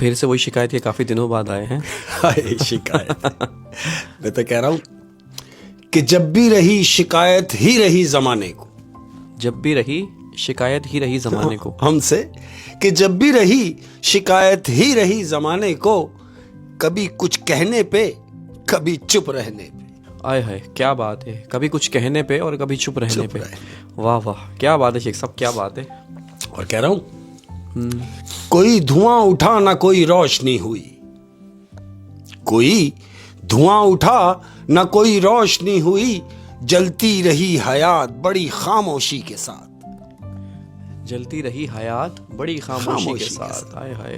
फिर से वही शिकायत के काफी दिनों बाद आए हैं। हाय शिकायत। मैं तो कह रहा हूं कि जब भी रही शिकायत ही रही जमाने को, जब भी रही शिकायत ही रही जमाने को हमसे, कि जब भी रही शिकायत ही रही जमाने को, कभी कुछ कहने पे कभी चुप रहने पे। आय हाय क्या बात है, कभी कुछ कहने पे और कभी चुप रहने पे। वाह वाह क्या बात है शेख साहब, क्या बात है। और कह रहा हूं कोई धुआं उठा ना कोई रोशनी हुई, कोई धुआं उठा ना कोई रोशनी हुई, जलती रही हयात बड़ी खामोशी के साथ। जलती रही हयात बड़ी खामोशी के साथ। आय हाय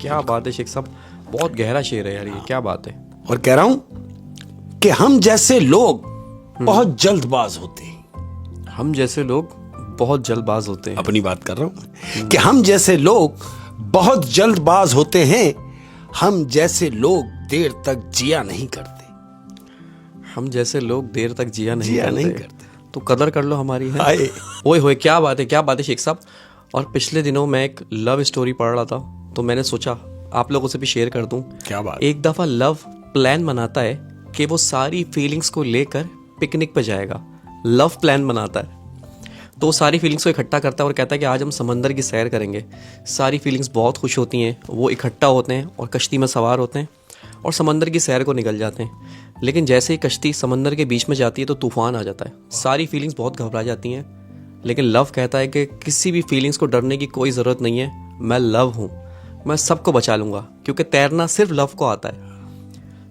क्या बात है शेख साहब, बहुत गहरा शेर है यार ये, क्या बात है। और कह रहा हूं कि हम जैसे लोग बहुत जल्दबाज होते हैं। हम जैसे लोग बहुत जल्दबाज होते हैं। अपनी बात कर रहा हूं कि हम जैसे लोग बहुत जल्दबाज होते हैं। हम जैसे लोग देर तक जिया नहीं करते। हम जैसे लोग देर तक जिया नहीं करते। तो कदर कर लो हमारी है। आए ओए होए क्या बात है, क्या बात है शेख साहब। और पिछले दिनों मैं एक लव स्टोरी पढ़ रहा था, तो मैंने सोचा आप लोगों से भी शेयर कर दूं। क्या बात। एक दफा लव प्लान बनाता है कि वो सारी फीलिंग्स को लेकर पिकनिक पे जाएगा। लव प्लान बनाता है तो वो सारी फीलिंग्स को इकट्ठा करता है और कहता है कि आज हम समंदर की सैर करेंगे। सारी फीलिंग्स बहुत खुश होती हैं, वो इकट्ठा होते हैं और कश्ती में सवार होते हैं और समंदर की सैर को निकल जाते हैं। लेकिन जैसे ही कश्ती समंदर के बीच में जाती है तो तूफान आ जाता है। सारी फीलिंग्स बहुत घबरा जाती हैं, लेकिन लव कहता है कि किसी भी फीलिंग्स को डरने की कोई ज़रूरत नहीं है, मैं लव हूँ, मैं सबको बचा लूँगा, क्योंकि तैरना सिर्फ लव को आता है।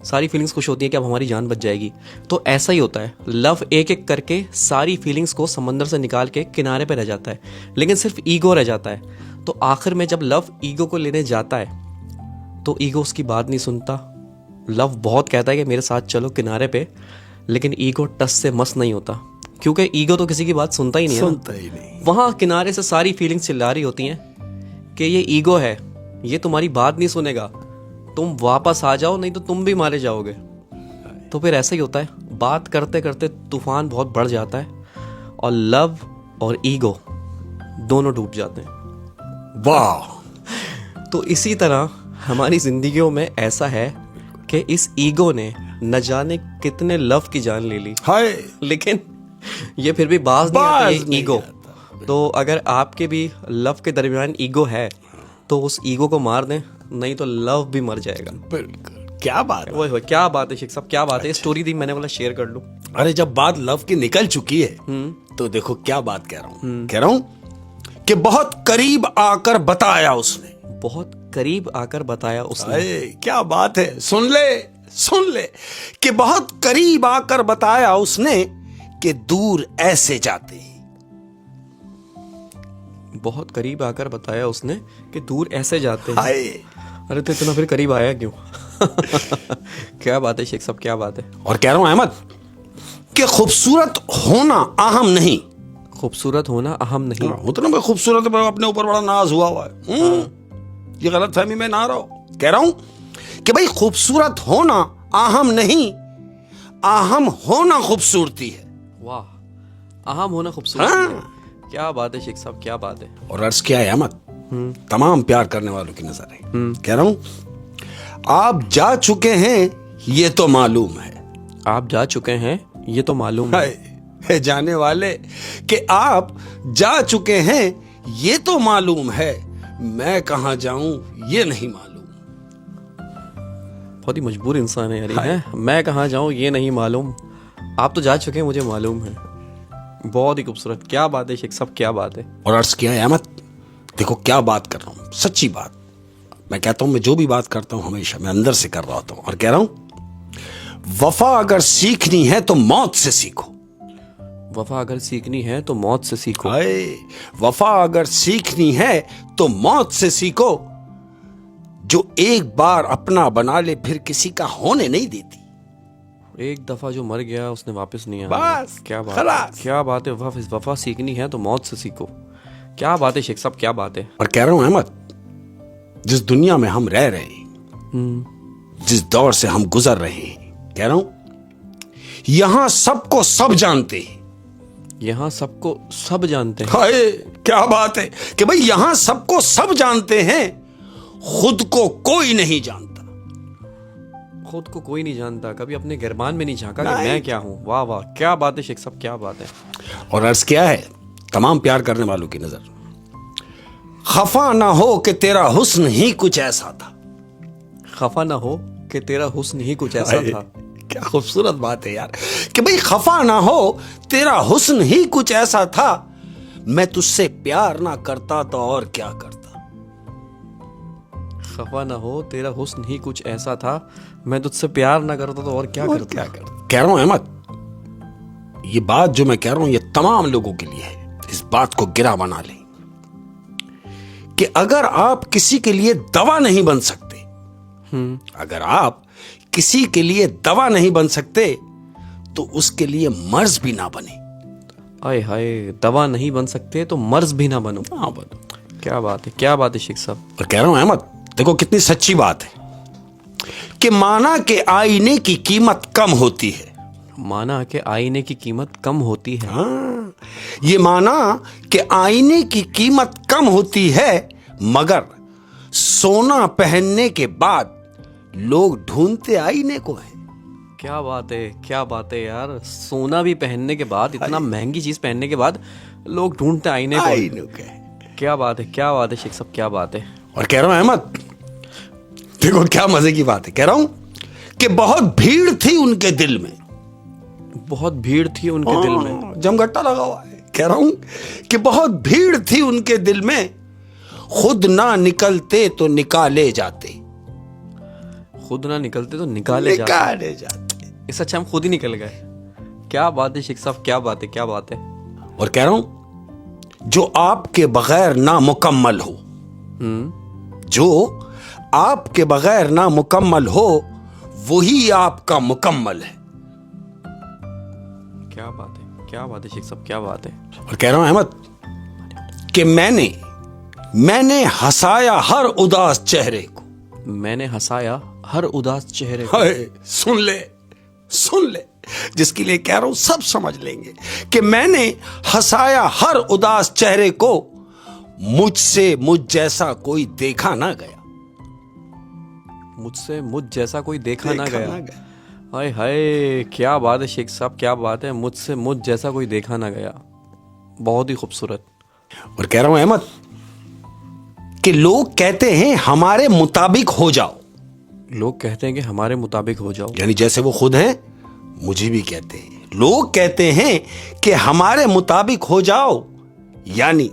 सारी फीलिंग्स खुश होती हैं कि अब हमारी जान बच जाएगी। तो ऐसा ही होता है, लव एक एक करके सारी फीलिंग्स को समंदर से निकाल के किनारे पे रह जाता है, लेकिन सिर्फ ईगो रह जाता है। तो आखिर में जब लव ईगो को लेने जाता है तो ईगो उसकी बात नहीं सुनता। लव बहुत कहता है कि मेरे साथ चलो किनारे पे, लेकिन ईगो टस से मस नहीं होता, क्योंकि ईगो तो किसी की बात सुनता ही नहीं है। वहाँ किनारे से सारी फीलिंग्स चिल्ला रही होती हैं कि ये ईगो है, ये तुम्हारी बात नहीं सुनेगा, तुम वापस आ जाओ नहीं तो तुम भी मारे जाओगे। तो फिर ऐसा ही होता है, बात करते करते तूफान बहुत बढ़ जाता है और लव और ईगो दोनों डूब जाते हैं। वाह। तो इसी तरह हमारी जिंदगियों में ऐसा है कि इस ईगो ने न जाने कितने लव की जान ले ली, हाय, लेकिन ये फिर भी बाज नहीं आती ईगो। तो अगर आपके भी लव के दरमियान ईगो है तो उस ईगो को मार दें, नहीं तो लव भी मर जाएगा। बिल्कुल। क्या बात है। वो क्या बात है शेख साहब, क्या बात है। स्टोरी दी मैंने बोला शेयर कर लूं। अरे जब बात लव की निकल चुकी है तो देखो क्या बात कह रहा हूं कि बहुत करीब आकर बताया उसने। बहुत करीब आकर बताया उसने। क्या बात है, सुन ले कि बहुत करीब आकर बताया उसने कि दूर ऐसे जाते हैं। बहुत करीब आकर बताया उसने कि दूर ऐसे जाते हैं। हाय। अरे तो इतना फिर करीब आया क्यों? क्या बात है शेख साहब, क्या बात है। और कह रहा हूं अहमद कि खूबसूरत होना अहम नहीं। खूबसूरत होना अहम नहीं। उतना मैं खूबसूरत अपने ऊपर बड़ा नाज हुआ है। ये गलत फहमी में ना रहो। कह रहा हूं कि भाई खूबसूरत होना अहम नहीं, अहम होना खूबसूरती है। वाह, अहम होना खूबसूरती है। क्या बात है शेख साहब, क्या बात है। और अर्ज क्या है अहमद, तमाम प्यार करने वालों की नजर है। कह रहा हूं आप जा चुके हैं ये तो मालूम है। आप जा चुके हैं ये तो मालूम है जाने वाले कि आप जा चुके हैं ये तो मालूम है, मैं कहां जाऊं ये नहीं मालूम। बहुत ही मजबूर इंसान है यार है। मैं कहां जाऊं ये नहीं मालूम, आप तो जा चुके हैं मुझे मालूम है। बहुत ही खूबसूरत, क्या बात है शेख साहब, क्या बात है। और अर्ज किया है अहमद, देखो क्या बात कर रहा हूं, सच्ची बात मैं कहता हूं। मैं जो भी बात करता हूं हमेशा मैं अंदर से कर रहा होता हूं। और कह रहा हूं वफा अगर सीखनी है तो मौत से सीखो। वफा अगर सीखनी है तो मौत से सीखो। वफा अगर सीखनी है तो मौत से सीखो, जो एक बार अपना बना ले फिर किसी का होने नहीं देती। एक दफा जो मर गया उसने वापस नहीं आना। बस क्या बात है, क्या बात है। वफा सीखनी है तो मौत से सीखो। क्या बात है शेख साहब, क्या बात है। और कह रहा हूं अहमद, जिस दुनिया में हम रह रहे हैं, जिस दौर से हम गुजर रहे हैं, कह रहा हूं यहां सबको सब जानते हैं। यहां सबको सब जानते हैं। हाय क्या बात है कि भाई यहां सबको सब जानते हैं, खुद को कोई नहीं जानता। खुद को कोई नहीं जानता, कभी अपने गिरबान में नहीं झांका कि नहीं। मैं क्या हूँ। वाह वाह, क्या बात है शेख साहब, क्या बात है। और अर्ज क्या है तमाम प्यार करने वालों की नजर, खफा ना हो कि तेरा हुस्न ही कुछ ऐसा था। खफा ना हो कि तेरा हुस्न ही कुछ ऐसा था। क्या खूबसूरत बात है यार, कि भाई खफा ना हो तेरा हुस्न ही कुछ ऐसा था, मैं तुझसे प्यार ना करता तो और क्या करता। खफा ना हो तेरा हुस्न ही कुछ ऐसा था, मैं तुझसे प्यार ना करता तो और क्या करता। कह रहा हूं अहमद, ये बात जो मैं कह रहा हूं ये तमाम लोगों के लिए है। इस बात को गिरा बना लें कि अगर आप किसी के लिए दवा नहीं बन सकते, अगर आप किसी के लिए दवा नहीं बन सकते तो उसके लिए मर्ज भी ना बने। आय हाय, दवा नहीं बन सकते तो मर्ज भी ना बनो। हाँ बनो। क्या बात है, क्या बात है शेख साहब। और कह रहा हूं अहमद, देखो कितनी सच्ची बात है कि माना के आईने की कीमत कम होती है। माना कि आईने की कीमत कम होती है। हाँ, ये माना कि आईने की कीमत कम होती है, मगर सोना पहनने के बाद लोग ढूंढते आईने को है। क्या बात है, क्या बात है यार। सोना भी पहनने के बाद, इतना महंगी चीज पहनने के बाद लोग ढूंढते आईने को। आईने को है। क्या बात है, क्या बात है शेख साहब, क्या बात है। और कह रहा हूं अहमद, देखो क्या मजे की बात है, कह रहा हूं कि बहुत भीड़ थी उनके दिल में। बहुत भीड़ थी उनके दिल में। जमघट्टा लगा हुआ है। कह रहा हूं कि बहुत भीड़ थी उनके दिल में, खुद ना निकलते तो निकाले जाते। खुद ना निकलते तो निकाले जाते। इससे अच्छा हम खुद ही निकल गए। क्या बात है शेख साहब, क्या बात है, क्या बात है। और कह रहा हूं जो आपके बगैर ना मुकम्मल हो, जो आपके बगैर ना मुकम्मल हो वही आपका मुकम्मल है। क्या बात है, क्या बात है शेख साहब, क्या बात है। और कह रहा हूं अहमद कि मैंने हंसाया हर उदास चेहरे को। मैंने हंसाया हर उदास चेहरे को। हाय, सुन ले, जिसके लिए कह रहा हूं सब समझ लेंगे कि मैंने हंसाया हर उदास चेहरे को, मुझसे मुझ जैसा कोई देखा ना गया। मुझसे मुझ जैसा कोई देखा ना गया। हाय हाय, क्या बात है शेख साहब, क्या बात है। मुझसे मुझ जैसा कोई देखा ना गया, बहुत ही खूबसूरत। और कह रहा हूं अहमद कि लोग कहते हैं हमारे मुताबिक हो जाओ। लोग कहते हैं कि हमारे मुताबिक हो जाओ, यानी जैसे वो खुद हैं मुझे भी कहते हैं। लोग कहते हैं कि हमारे मुताबिक हो जाओ, यानी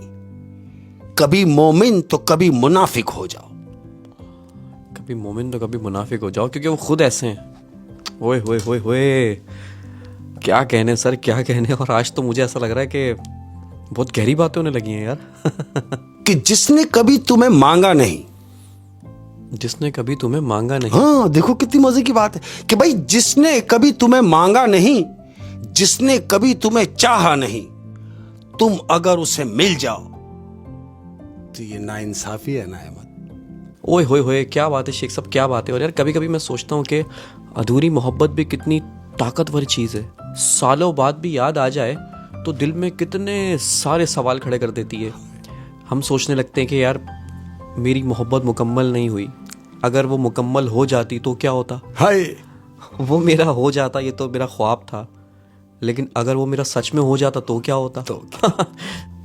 कभी मोमिन तो कभी मुनाफिक हो जाओ। कभी मोमिन तो कभी मुनाफिक हो जाओ, क्योंकि वो खुद ऐसे हैं। ओए होए होए होए, क्या कहने सर, क्या कहने। और आज तो मुझे ऐसा लग रहा है कि बहुत गहरी बातें होने लगी हैं यार। कि जिसने कभी तुम्हें मांगा नहीं, जिसने कभी तुम्हें मांगा नहीं। हाँ, देखो कितनी मजे की बात है कि भाई जिसने कभी तुम्हें मांगा नहीं, जिसने कभी तुम्हें चाहा नहीं, तुम अगर उसे मिल जाओ तो ये नाइंसाफी है ना अहमद। ओए होए होए, क्या बात है शेख साहब, क्या बात है। और यार कभी कभी मैं सोचता हूँ कि अधूरी मोहब्बत भी कितनी ताकतवर चीज़ है। सालों बाद भी याद आ जाए तो दिल में कितने सारे सवाल खड़े कर देती है। हम सोचने लगते हैं कि यार मेरी मोहब्बत मुकम्मल नहीं हुई, अगर वो मुकम्मल हो जाती तो क्या होता। हाय, वो मेरा हो जाता, ये तो मेरा ख्वाब था, लेकिन अगर वो मेरा सच में हो जाता तो क्या होता।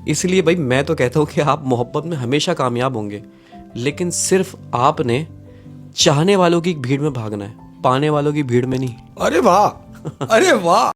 इसलिए भाई मैं तो कहता हूँ कि आप मोहब्बत में हमेशा कामयाब होंगे, लेकिन सिर्फ आपने चाहने वालों की भीड़ में भागना है, पाने वालों की भीड़ में नहीं। अरे वाह, अरे वाह।